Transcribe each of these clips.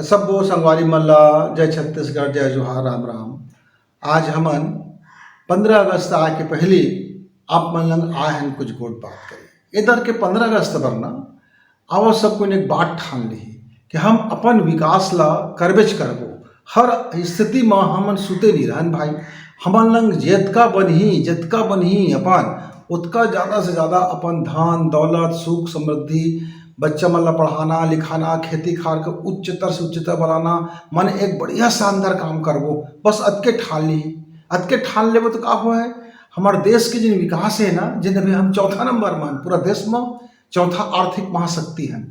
सब्बो संगवारी मल्ला जय छत्तीसगढ़ जय जोहार राम राम। आज हमन 15 अगस्त आए के पहले आप मन लंग आए हैं कुछ गोट बात करें इधर के 15 अगस्त बर ना आवा सब कोई एक बात ठान ली कि हम अपन विकास ला करबेच करबो। हर स्थिति में हमन सुते नहीं रहन भाई। हमन लंग जतका बनही अपन उतका ज़्यादा से ज़्यादा अपन धन दौलत सुख समृद्धि बच्चा मन ला पढ़ाना लिखाना खेती खार के उच्चतर से उच्चतर बनाना मन एक बढ़िया शानदार काम करबो। बस अतके ठान लेबो तो का हो है हमारे देश के जिन विकास है ना जिन अभी हम चौथा नंबर में पूरा देश में चौथा आर्थिक महाशक्ति है।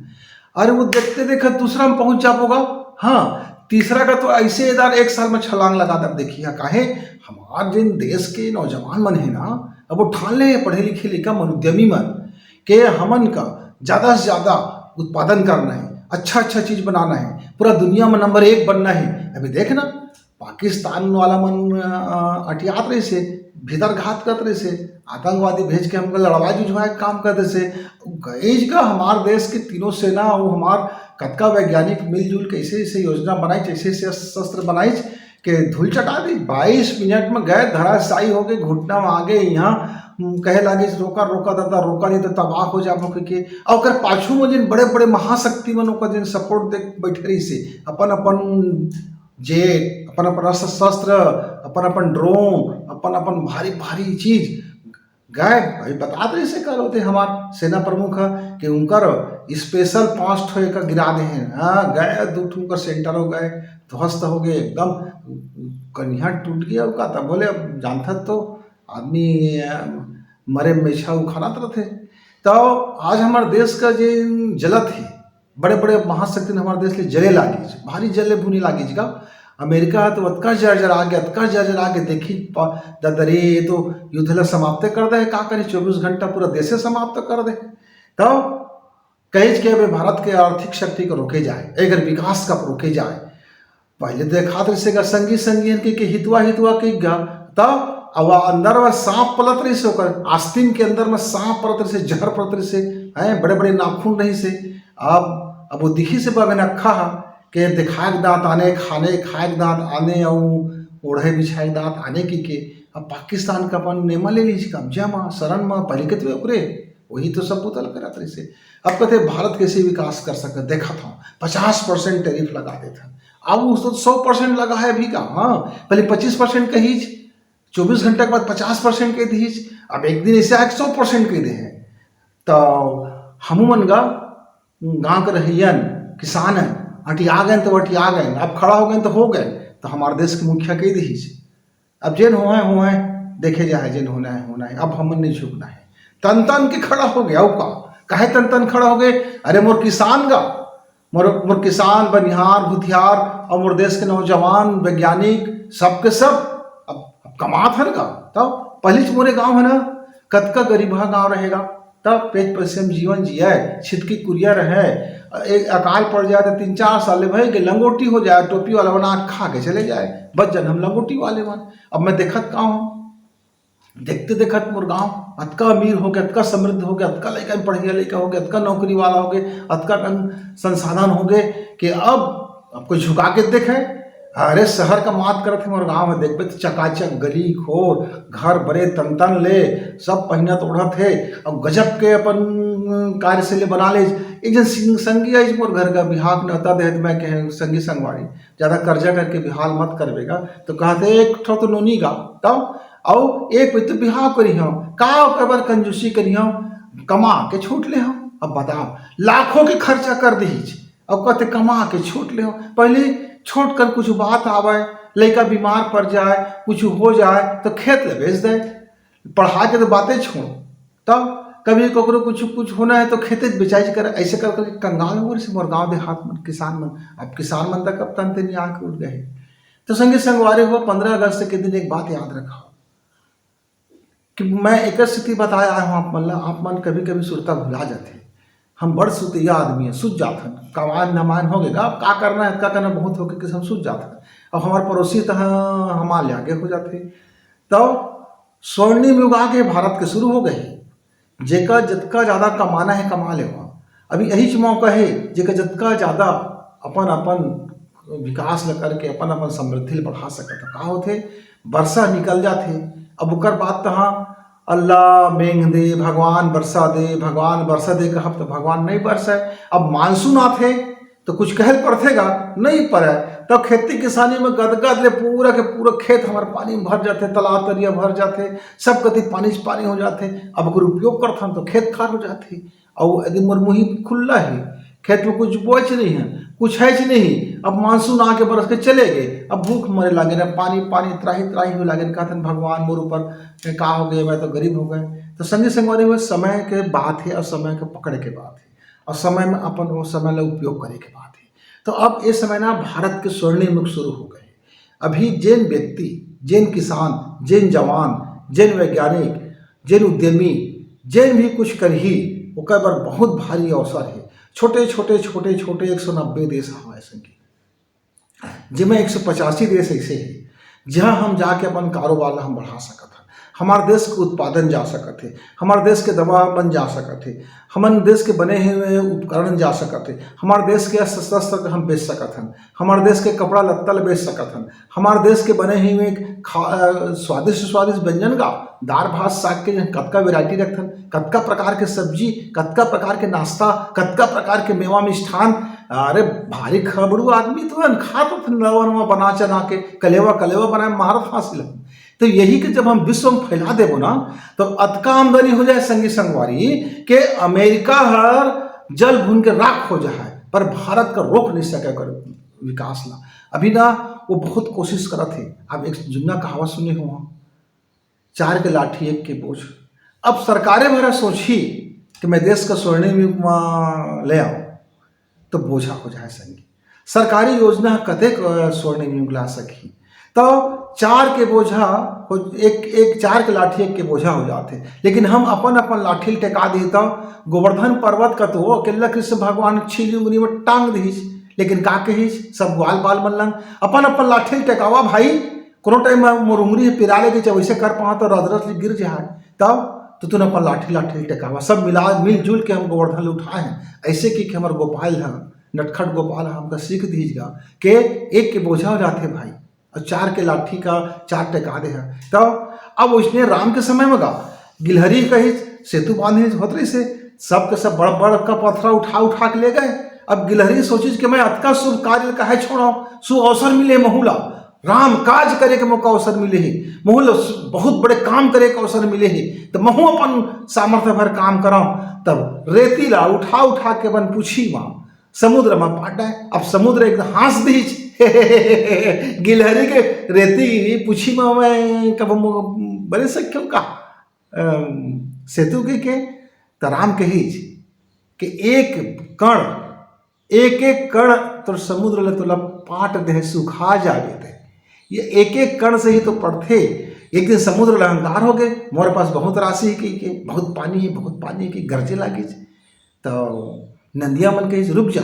अरे वो देखते देखते दूसरा में पहुंच जाओगा। हाँ तीसरा का तो ऐसे इधर एक साल में छलांग लगा दब देखिए काहे हमारे जिन देश के नौजवान मन है ना अब वो ठान ले पढ़े लिखे लिखा मन उद्यमी मन के हमन का ज़्यादा से ज़्यादा उत्पादन करना है अच्छा चीज़ बनाना है पूरा दुनिया में नंबर 1 बनना है। अभी देखना पाकिस्तान वाला मन अटियात रहे से भीतर घात करते रहे से आतंकवादी भेज के हमको लड़वाई जुझवाए काम करते से गईज का हमारे देश के तीनों सेना और हमार कतका वैज्ञानिक मिलजुल के ऐसे ऐसे योजना बनाई ऐसे ऐसे शस्त्र बनाई के धूल चटा दी 22 मिनट में गए धराशायी हो गए घुटना में आ गए। यहाँ कहे लगे रोका दादा रोका नहीं तो तबाह हो जा के और पाछू में जिन बड़े बड़े महाशक्ति मन जिन सपोर्ट देख बैठे रही से अपन जेट अपन शस्त्र अपन ड्रोन अपन भारी चीज गए भाई बता रहे से कल होते हमार सेना प्रमुख है कि उनकर स्पेशल 5 ठो का गिरा दे हैं। हाँ गए 2 ठो का सेंटर हो गए ध्वस्त हो गए एकदम कन्या टूट गया का तब बोले अब जानता तो आदमी मरे मेछा उखाड़त रहते। तो आज हमारे देश का जो जलत है बड़े बड़े महाशक्ति ने हमारे देश के जले लागी भारी जले भूनी लागी का अमेरिका तो अतका जर्जर आगे देखी दरे तो युद्ध ला समाप्त कर दे का करी 24 घंटा पूरा देशे समाप्त कर दे। तो कहे कि अभी भारत के आर्थिक शक्ति को रोके जाए अगर विकास का रोके जाए पहले देखा से संगी के हितवा के गा तब अब अंदर में सांप पलत रही से आस्तीन के अंदर में सांप पलत रही से जहर पलत रही से हैं बड़े बड़े नाखून रही से अब वो दिखी से बगन अखा के दिखाए दांत आने खाए दांत आने और ओढ़े बिछाए दांत आने की अब पाकिस्तान का अपन नेमा ले लीजिए कब्जा में शरण में पहले के ऊपरे वही तो सब बुतल करत रही से। अब कहते भारत कैसे विकास कर सके देखा था 50% टैरिफ लगा देता अब उस 100% लगा है अभी का। हाँ पहले 25% कही 24 घंटे के बाद 50% कह दी अब एक दिन ऐसे आए 100% कह दे हैं। तो हम मन गाँव के रहियन किसान है अटिया गए तो अटिया गए अब खड़ा हो गए तो हमारे देश के मुखिया कह दी अब जेन हो है देखे जाए जेन होना है अब हमन नहीं झुकना है तन के खड़ा हो गया का काहे तन खड़ा हो गए। अरे मोर किसान मोर किसान बनिहार भुतिहार और मोर देश के नौजवान वैज्ञानिक सबके सब अब कमात है का तब पहले मोरे गाँव है ना कतका गरीबा गाँव रहेगा तब पेट पैसे में जीवन जिया छिटकी कुरिया रहे एक अकाल पड़ जाए तो 3-4 साल भाई के लंगोटी हो जाए टोपी वाला बना खा के चले जाए बच जन हम लंगोटी वाले मन। अब मैं देखत का हूँ देखते मोर गाँव अतका अमीर हो गया अतका समृद्ध हो गया अतका लड़का पढ़िया लड़का हो गया अतका नौकरी वाला हो गया अतका संसाधन हो गए कि अब कोई झुका के देखे। अरे शहर का मात करते मोर गाँव में देखबे तो चकाचक गली खोर घर बड़े तन ले सब पहिना ओढ़त है और गजब के अपन कार्य से ले बना ले। एक जन संगी आई मोर घर का बिहार नता दे मैं कहे संगी संगवाड़ी ज़्यादा कर्जा करके बिहार मत करवेगा तो कहते एक ठो तो नोनी गा तब और एक तो बिहार करी हम का बार कंजूसी करी हम कमा के छूट ले हम। अब बताओ लाखों के खर्चा कर दी अब कहते कमा के छूट ले पहले छोड़ कर कुछ बात आवे लड़का बीमार पड़ जाए कुछ हो जाए तो खेत ले बेच दे पढ़ा के तो बातें छोड़ तब कभी ककरो कुछ होना है तो खेते बेचाई करे ऐसे कर करके कंगाल हो से मोर गाँव देहात मन किसान मन अब किसान मन तक अब तन नहीं आके उठ गए। तो संगे संगवारे हुआ 15 अगस्त के दिन एक बात याद रखा कि मैं एक स्थिति बताया हूँ आप मन कभी कभी सुरता भुला जाते हम बड़ सुतिया आदमी है सूझ जाते कमान नमान हो गएगा अब का करना बहुत हो गया कि हम सूझ जाते अब हमारे पड़ोसी तो हमारे आगे हो जाते। तो स्वर्णिम युग आगे भारत के शुरू हो गए जेका जितना ज़्यादा कमाना है कमा ले। अभी यही मौका है जेका जितना ज़्यादा अपन अपन विकास ल करके अपन अपन समृद्धि बढ़ा सकता। का होते वर्षा निकल जाते। अब ओकर बाद तहाँ अल्लाह मेघ दे, भगवान वर्षा दे, भगवान वर्षा दे कहब तो भगवान नहीं बरसाए। अब मानसून आते तो कुछ कहल पड़थेगा नहीं पड़े, तब तो खेती किसानी में गदगद ले पूरा के पूरा खेत हमारे पानी में भर जाते, तालाब तरिया भर जाते, सब कति पानी हो जाते। अब अगर उपयोग करथन तो खेत खार हो जाते। और यदि मरमुही खुला है, खेत में कुछ बोझ नहीं है, कुछ है नहीं। अब मानसून आके बरस के चले गए, अब भूख मरे लगे ना, पानी पानी त्राही त्राही हो लगे। कहते भगवान मोर ऊपर का हो गए, मैं तो गरीब हो गए। तो संगी संगवारी में समय के बात है और समय के पकड़ के बात है और समय में अपन वो समय ला उपयोग करे के बात है। तो अब ये समय ना भारत के स्वर्णिम युग शुरू हो गए। अभी जैन व्यक्ति, जैन किसान, जैन जवान, जैन वैज्ञानिक, जैन उद्यमी, जैन भी कुछ कर ही ओकर बर बहुत भारी अवसर है। छोटे छोटे 190 देश हमारे संख्या, जिनमें 185 देश ऐसे हैं जहाँ हम जाके अपन कारोबार हम बढ़ा सकते हैं। हमारे देश के उत्पादन जा सकते हैं, हमारे देश के दवा बन जा सकते हैं, हमारे देश के बने हुए उपकरण जा सकते हैं, हमारे देश के शस्त्र हम बेच सकते हैं, हमारे देश के कपड़ा लत्ता बेच सकते हैं, हमारे देश के बने हुए स्वादिष्ट व्यंजन का दाल भात साग के कतका वेराइटी रखथन, कतका प्रकार के सब्जी, कतका प्रकार के नाश्ता, कतका प्रकार के मेवा मिष्ठान। अरे भारी खबड़ू आदमी तो खा तो नवा नवा बना चना के कलेवा बनाए महारत हासिल है। तो यही कि जब हम विश्व में फैला देवो ना तो अतका आमदनी हो जाए संगी संगवारी के अमेरिका हर जल भून के राख हो जाए, पर भारत का रोक नहीं सके कर विकास ला। अभी ना वो बहुत कोशिश करत थे। अब एक जुन्ना कहावत सुने हुआ, 4 के लाठी 1 के बोझ। अब सरकारें भरा सोची कि मैं देश का स्वर्णिम युग में ले आऊँ तो बोझा हो जाए संगी। सरकारी योजना कतेक स्वर्णिम युग ला सकी, तो 4 के बोझा एक 4 के लाठी 1 के बोझा हो जाते। लेकिन हम अपन अपन लाठी टेका देता। गोवर्धन पर्वत का तो अकेला कृष्ण भगवान छीली उंगली में टांग दीज, लेकिन का कहीज सब ग्वाल बाल मन अपन अपन लाठी टेकावा भाई। कोनो टाइम मोर उंगली पिरा ले के वैसे कर पाओ तो रदरत गिर जाए, तब तो तुम अपन लाठी टेकावा। सब मिलजुल के हम गोवर्धन उठाए हैं। ऐसे कि हमारे गोपाल है, नटखट गोपाल हमका सीख दीजिएगा कि 1 के बोझा हो जाते भाई और 4 के लाठी का 4 टेका दे है। तो अब उसने राम के समय में गा गिलहरी कही सेतु बांधे होत रही से सबके सब बड़ बड़ का पत्थर उठा के ले गए। अब गिलहरी सोची कि मैं अतका शुभ कार्य का है छोड़ा, सु अवसर मिले महूला, राम काज करे के मौका अवसर मिले ही, महूल बहुत बड़े काम करे के अवसर मिले ही, तो महू अपन सामर्थ्य भर काम कराओ। तब रेती ला उठा के अपन पूछी माँ समुद्र में पाटा है। अब समुद्र एकदम हंस दीज गिलहरी के रेती पूछी में मैं कब बड़े सक्यों का सेतु के तो राम कहीज कि एक कण तो समुद्र ले तो पाट दे सुखा जावे थे। ये एक कण से ही तो पड़ते। एक दिन समुद्र अहंकार हो गए, मोरे पास बहुत राशि है कि बहुत पानी की गरजे लागी। तो नंदिया मन कही रुक जा,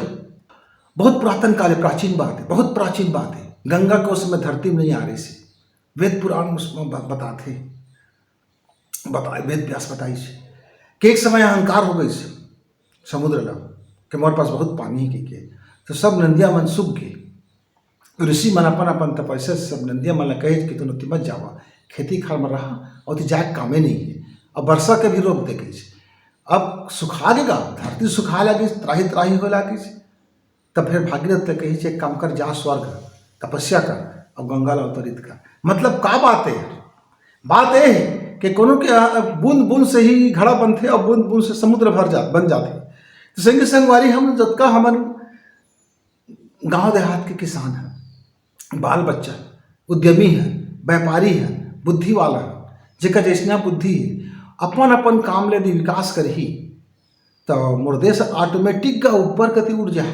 बहुत पुरातन काल है, प्राचीन बात है, बहुत प्राचीन बात है। गंगा को उस समय धरती में नहीं आ रही सी, वेद पुराण उसमें बताए वेद व्यास बताई कि एक समय अहंकार हो गई समुद्र ला कि मोरे पास बहुत पानी है कि तो सब नंदिया मन सूख गए। ऋषि मन अपन तपस्या सब नंदिया मन कहे कि तुम मत जावा, खेती खार में रहा और जाए कामे नहीं है। अब वर्षा के भी रोक दे गई। अब सुखा गेगा, धरती सुखा लगी, त्राही हो लगी। तब फिर भागीरथ कही एक काम कर, जा स्वर्ग तपस्या कर अब गंगा ला अवतरित कर। मतलब का बात है? बात यह है कि कोनो के बूंद बूंद से ही घड़ा बनते और बूंद बूंद से समुद्र बन जाते। तो संगी संगवारी हम जतका हमन गांव देहात के किसान हैं, बाल बच्चा उद्यमी है, व्यापारी है, बुद्धि वाला है, जेकर जैसना बुद्धि अपन अपन काम ले विकास कर ही तो मोर देश ऑटोमेटिक का ऊपर कति उड़ जाए।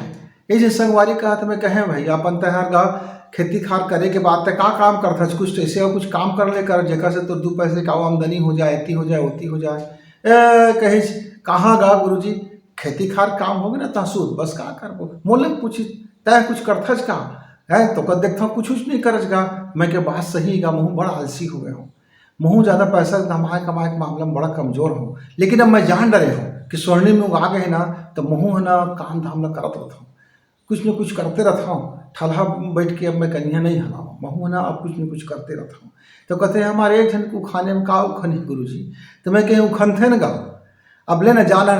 ऐसे संगवारी का तो मैं कहें भाई अपन तैयार गा खेती खार करे के बाद का काम करता कुछ ऐसे और कुछ काम कर ले कर जेकर से तो 2 पैसे का आमदनी हो जाए, ऐती हो जाए, होती हो जाए। कही कहाँ गा गुरुजी खेती खार काम हो गए ना तहसूद बस का करबो। मोले पूछी तय कुछ करथज का है तो कद देखता कुछ नहीं करज गा। मैं के बात सही गा, मुँह बड़ा आलसी हो गया हूँ। महू ज़्यादा पैसा कमाए कमाए के मामले में बड़ा कमज़ोर हूँ, लेकिन अब मैं जान डरे हूँ कि स्वर्णिम लोग आ गए ना, तो महू है ना काम धाम ना करत रहता हूँ, कुछ न कुछ करते रहता हूँ। ठलहा बैठ के अब मैं कन्या नहीं हलाऊँ, महू ना अब कुछ न कुछ करते रहता हूँ। तो कहते हैं हमारे एक जन को खाने में का उखन गुरु जी, तो मैं कहीं उखन थे न गा, अब ले न जाना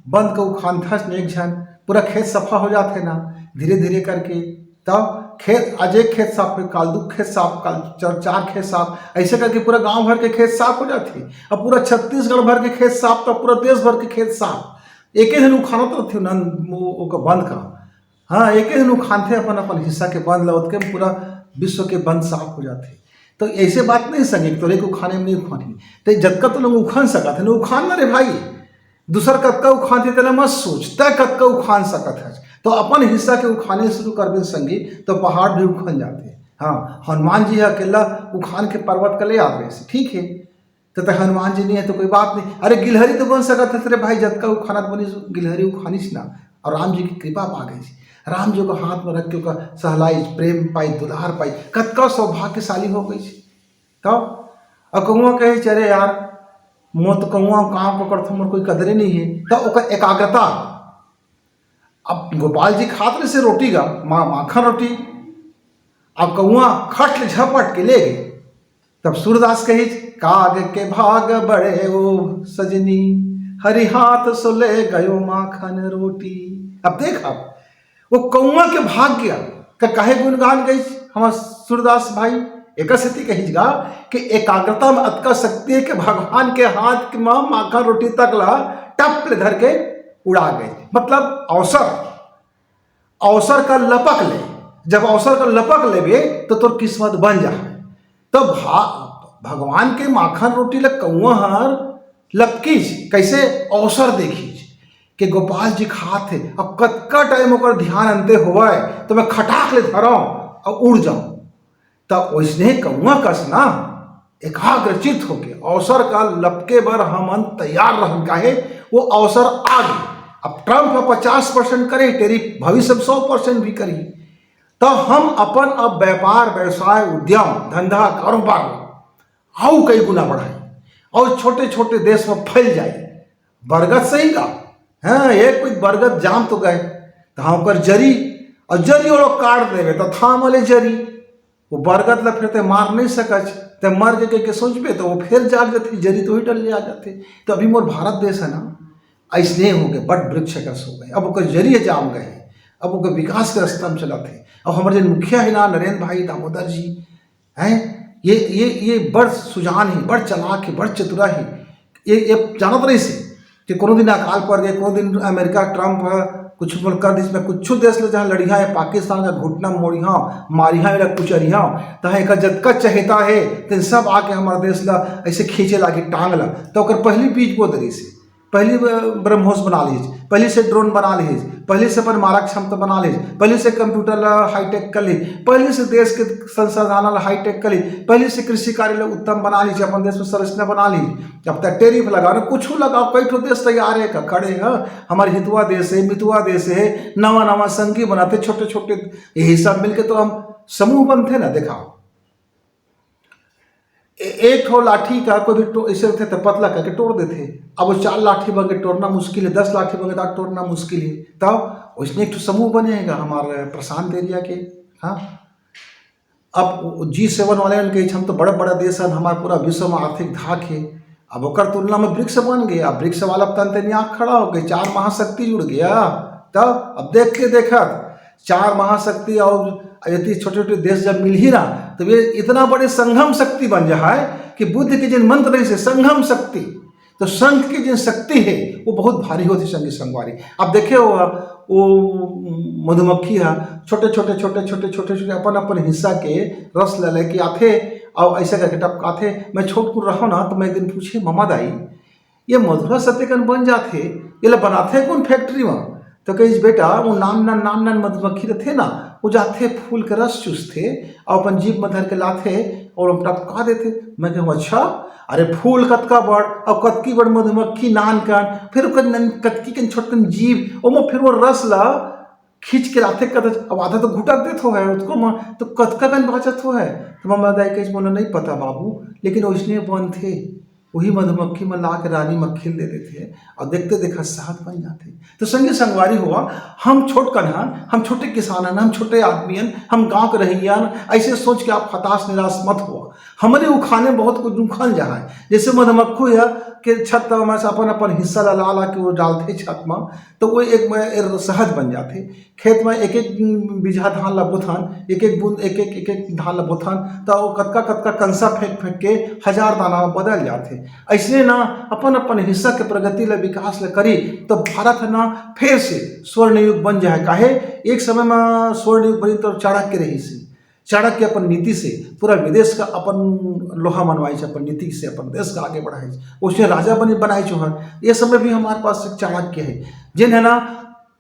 बंद का उखान था एक झन, पूरा खेत सफा हो जाते ना धीरे धीरे करके। तब खेत आज एक खेत साफ हुए, काल दो खेत साफ, काल चार खेत साफ, ऐसे करके पूरा गांव भर के खेत साफ हो जाते। अब पूरा छत्तीसगढ़ भर के खेत साफ, तो पूरा देश भर के खेत साफ। एक ही दिन उखाना तो थे न बंद का, हाँ एक ही दिन उखान थे अपन अपन हिस्सा के बंद लौट के पूरा विश्व के बंद साफ हो जाते। तो ऐसे बात नहीं संगे तो लेके उखाने में नहीं उखानी, तो जतका तो लोग उखान सका थे ना उखान ना रे भाई, दूसर कतका उखान थे तेना मत सोच, तय कतका उखान सकत है। तो अपन हिस्सा के उखाने शुरू कर दे संगी तो पहाड़ भी उखन जाते हैं। हाँ हनुमान जी अकेला उखान के पर्वत का ले आ रहे से, ठीक है। तो हनुमान जी नहीं है तो कोई बात नहीं, अरे गिलहरी तो बन सकत है तेरे भाई, जतका उखाना बनी गिलहरी उखानिस ना। और राम जी की कृपा पा गई, राम जी को हाथ में रख के ओकर सहलाई, प्रेम पाई, दुलार पाई, कतका सौभाग्यशाली हो गई। तब और कौआ कहे चरे यार मोर तो कौआ काम को करता मोर कोई कदरे नहीं है। तब ओकर एकाग्रता, अब गोपाल जी खात रहे से रोटी का माखन रोटी, अब कौआ खट ले झपट के ले गए। तब सूरदास कही काग के भाग बड़े ओ सजनी, हरि हाथ सो ले गयो माखन रोटी। अब देख अब वो कौआ के भाग गया का काहे गुणगान गई हमार सूरदास भाई, एक स्थिति कहीगा कि एकाग्रता में अतका शक्ति है कि भगवान के हाथ में माखन रोटी तक ला टप ले धर के उड़ा गए। मतलब अवसर का लपक ले, जब अवसर का लपक लेबे तो तोर किस्मत बन जा। तो भगवान के माखन रोटी ल कौआ हर लपकीज कैसे अवसर देखीज कि गोपाल जी खाते अब कतका टाइम ओकर ध्यान अंते होवे तो मैं खटाक ले धराऊं और उड़ जाऊं। तब वैसने कौआ कस ना एकाग्रचित होके अवसर का लपके बर हम तैयार रहन, काहे वो अवसर आ गए। अब ट्रंप 50% करे, तेरी भविष्य 100% भी करी। तो हम अपन अब व्यापार व्यवसाय उद्यम धंधा कारोबार आओ कई गुना बढ़ाई और छोटे छोटे देश में फैल जाए। बरगद सही का, हाँ एक कोई बरगद जाम तो गए तो हाँ पर जरी और जरी वो काट देवे तो थाम वाले जरी, वो बरगद ला फिर ते मार नहीं सकच, ते मर के सोचबे तो वो फिर जाग जाती, जरी तो ही डल आ जाते। तो अभी मोर भारत देश है ना ऐसने हो गए, बट वृक्ष कस हो गए, अब ओकर जरिए जाम गए, अब ओकर विकास के रास्ता में चला थे। अब हमारे जो मुखिया है ना नरेंद्र भाई दामोदर जी हैं, ये बड़ सुजान है, बड़ चलाक है, बड़ चतुरा है। ये जानत रही से कि कोनो दिन अकाल पड़ गए, कोनो दिन अमेरिका ट्रंप कुछ कर दी, इसमें कुछ देश ले जहाँ लड़िया है पाकिस्तान का घुटना मोड़िया मारिया या कुचरिया तहाँ एक जतका चहेता है तो सब आके हमारे देश ला ऐसे खींचे लागी टांग ला। तो पहली बीज बो दरी से पहली ब्रह्मोस बना लीज, पहले से ड्रोन बना लीज, पहले से पर मारक क्षमता बना लीज, पहले से कंप्यूटर हाईटेक कर ली, पहले से देश के संसाधन हाईटेक कर ली, पहले से कृषि कार्य उत्तम बना लीजिए, अपन देश में संरचना बना लीजिए। अब तक टेरिफ लगाओ ना कुछ लगाओ, कई ठो देश तैयार है का खड़े हैं, हमारे हितवा देश है मितवा देश है, नवा नवा संघी बनाते छोटे छोटे, यही सब मिलके तो हम समूह बनते ना। दिखाओ एक ठो लाठी का कोई भी ऐसे थे तो पतला करके तोड़ देते, अब वो 4 लाठी बन के तोड़ना मुश्किल है, 10 लाठी बन के तोड़ना मुश्किल है। तब उसमें एक ठो समूह बनेगा हमारे प्रशांत एरिया के। हाँ अब G7 वाले उनके हम तो बड़ा बड़ा देश है, हमारा पूरा विश्व में आर्थिक धाक है। अब ओकर तुलना में ब्रिक्स बन गए, अब ब्रिक्स वाला तंत्र आँख खड़ा हो गए, 4 महाशक्ति जुड़ गया। तब अब देख के देखा 4 महाशक्ति और यदि छोटे छोटे देश जब मिल ही रहा तो ये इतना बड़े संगम शक्ति बन जाए कि बुद्ध के जिन मंत्र से संगम शक्ति, तो संघ की जिन शक्ति है वो बहुत भारी होती संगी संगवारी। अब देखे वो मधुमक्खी है छोटे छोटे छोटे छोटे छोटे छोटे अपन अपन हिस्सा के रस ले लेके आते और ऐसे करके टपकाते। मैं छोट कुछ रहा ना तो मैं एक दिन पूछे ममा दाई ये मधुरा सत्यकन बन जाते ये बनाते कौन फैक्ट्री में, तो कही बेटा वो नान मधुमक्खी थे ना वो जाते फूल के रस चूसते और अपन जीप में धर के लाते और टपका देते। मैं कहूँ अच्छा, अरे फूल कतका बड़ और कतकी बड़ मधुमक्खी नान का, फिर कतकी के छोटकन जीव और फिर वो रस ला खींच के लाते कद अब आधा तो घुटक देत हो है उसको तो कतका बचत हो है। तो मम्मा दाई कह बोला नहीं पता बाबू, लेकिन वैसने बन थे वही मधुमक्खी में ला के रानी मक्खी दे देते और देखते देखा शहद बन जाते। तो संगी संगवारी हुआ, हम छोट कन्हान, हम छोटे किसान, हम छोटे आदमी, हम गांव के रहियान, ऐसे सोच के आप हताश निराश मत हुआ। हमारे उखाने बहुत कुछ उखल जा है, जैसे मधुमक्खू है कि छत में से अपन अपन हिस्सा ला ला के वो डालते छत में, तो वो एक शहद बन जाते। खेत में एक एक बीघा धान ला बोथन, एक एक बूंद एक एक धान ला बोथन, तो वो कतका कतका कंसा फेंक फेंक के 1000 दाना में बदल जाते। ऐसे ना अपन अपन हिस्सा के प्रगति ला विकास ला करी तो भारत है ना फिर से स्वर्ण युग बन जाए। काहे एक समय में स्वर्ण युग बनी तो चाणक्य रही से, चाणक्य अपन नीति से पूरा विदेश का अपन लोहा मनवाई छे, अपन नीति से अपन देश का आगे बढ़ाई, उसने राजा बने बनाई चौहान। ये समय भी हमारे पास एक चाणक्य है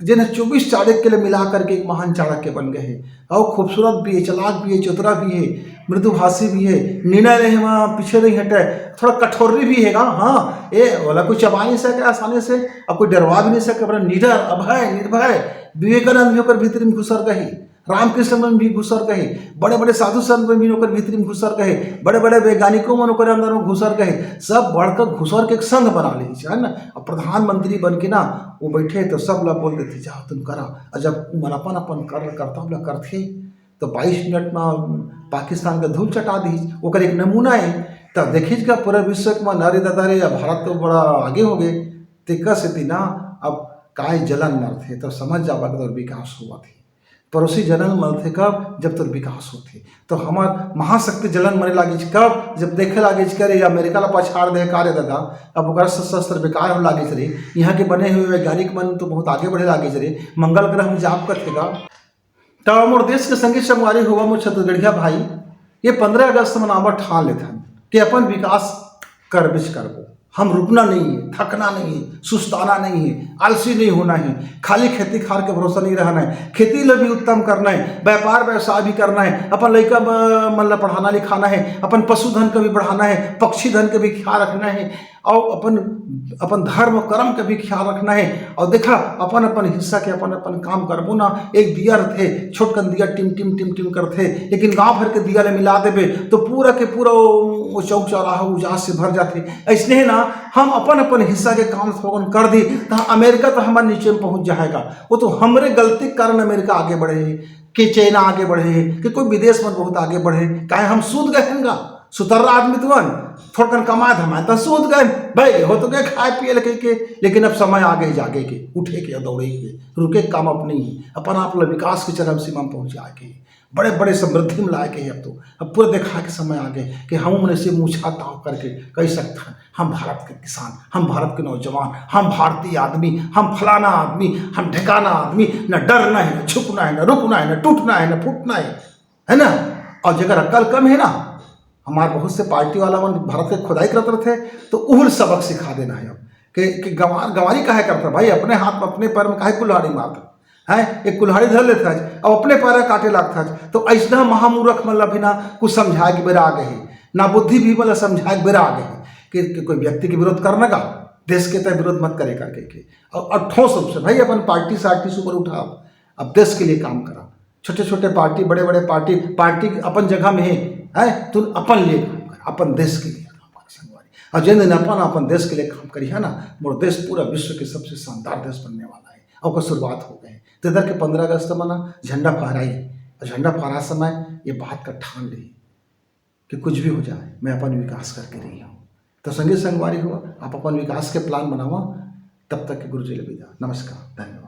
जिन्हें 24 चाणक्य के लिए मिला करके एक महान चाणक्य बन गए हैं। और खूबसूरत भी है, चालाक भी है, चतुरा भी है, मृदुभाषी भी है, निर्णय लेने में पीछे नहीं हटे, थोड़ा कठोरी भी है। हाँ ये वाला कोई चबा नहीं सके आसानी से, अब कोई डरवा भी नहीं सके, अपना निडर अभय निर्भय विवेकानंद भी होकर भीतर में घुसर गए, रामकृष्ण में भी घुसर गए, बड़े बड़े साधु संत में भी होकर भीतर में घुसर गए, बड़े बड़े वैज्ञानिकों में होकर अंदर में घुसर गए, सब बढ़कर घुसर के एक संघ बना ली है ना। अब प्रधानमंत्री बन के ना वो बैठे तो सब लोग बोल देते जाओ तुम करा, और जब मन अपन अपन कर्तव्य करते तो 22 मिनट में पाकिस्तान का धूल चटा दी। ओकर एक नमूना है, तब देखिए का पूरा विश्व में नारे दादा रे भारत तो बड़ा आगे हो गए, तिक्का से थी ना अब काय जलन मर थे तो समझ जा और विकास हुआ थी। पड़ोसी जलन मर थे कब, जब तक विकास होते। तो हमार महाशक्ति जलन मरे लागी कब, जब देखे लागे करे अमेरिका ला पछाड़ दे कार्य दादा, अब ओकर शस्त्र बेकार हो लागे रे, यहाँ के बने हुए वैज्ञानिक मन तो बहुत आगे बढ़े लागे रे, मंगल ग्रह में जाप करेगा। तो मोर देश के संगे संगवारी हुआ मोर छत्तीसगढ़िया भाई, ये 15 अगस्त मनावा ठान लेथन कि अपन विकास करबिच करबो, हम रुकना नहीं है, थकना नहीं है, सुस्ताना नहीं है, आलसी नहीं होना है, खाली खेती खार के भरोसा नहीं रहना है, खेती ला भी उत्तम करना है, व्यापार व्यवसाय भी करना है, अपन लड़का मतलब पढ़ाना लिखाना है, अपन पशुधन का भी बढ़ाना है, पक्षी धन का भी ख्याल रखना है, और अपन धर्म कर्म का भी ख्याल रखना है। और देखा अपन अपन हिस्सा के अपन अपन काम करबो ना, एक दिया रहते छोटकन दिया टिम टिम टिम टिम करते, लेकिन गांव भर के दिया ले मिला देवे तो पूरा के पूरा वो चौक चौराहा उजास से भर जाते। ऐसने है ना हम अपन अपन हिस्सा के काम थोड़ा कर दी तो अमेरिका तो हमारे नीचे में पहुंच जाएगा। वो तो हमरे गलती के कारण अमेरिका आगे बढ़े है, कि चाइना आगे बढ़े है, कि कोई विदेश में बहुत आगे बढ़े, काहे हम सूद गए हैं सुतर्रा आदमी तुअन थोड़कन कमाए धमाए तो सूद गए भाई हो तो गए खाए पिए लगे के, लेकिन अब समय आ गए जागे के, उठे के दौड़े के, रुके काम अपने ही अपन आप विकास की चरम सीमा में पहुंचा के बड़े बड़े समृद्धि में लाए के। अब पूरा देखा के समय आ गए कि हम उन्हें से मुँह ताव करके कह सकते हैं हम भारत के किसान, हम भारत के नौजवान, हम भारतीय आदमी, हम फलाना आदमी, हम ठिकाना आदमी, न डरना है, न झुकना है, न रुकना है, न टूटना है, न फूटना है ना। और जगह अक्ल कम है ना, हमारे बहुत से पार्टी वाला मन भारत के खुदाई करते थे तो उहल सबक सिखा देना है अब कि गंवारी काहे करता भाई, अपने हाथ में अपने पैर में काहे कुल्हाड़ी मारता है, एक कुल्हाड़ी धर लेता है अब अपने पैर काटे लगता है। तो ऐसा महामूर्ख मतलब भी ना कुछ समझाए के बेरा आ गए, ना बुद्धि भी मतलब समझाए के बेरा आ गए कि कोई व्यक्ति के विरोध करने का, देश के तय विरोध मत करे करके के। और ठोस रूप से भाई अपन पार्टी सार्टी से ऊपर उठा, अब देश के लिए काम करा। छोटे छोटे पार्टी बड़े बड़े पार्टी अपन जगह में है तू अपन लिए काम कर, अपन देश के लिए काम कर संगवारी। और जिन दिन अपन देश के लिए काम करी है ना, मोर देश पूरा विश्व के सबसे शानदार देश बनने वाला है। और का शुरुआत हो गए तो इधर के 15 अगस्त में ना झंडा फहराई, और झंडा फहरा समय ये बात का ठान ली कि कुछ भी हो जाए मैं अपन विकास करके रही हूँ। तो संगे संगवारी हुआ, आप अपन विकास के प्लान बनावा। तब तक के गुरु जी अलविदा, नमस्कार, धन्यवाद।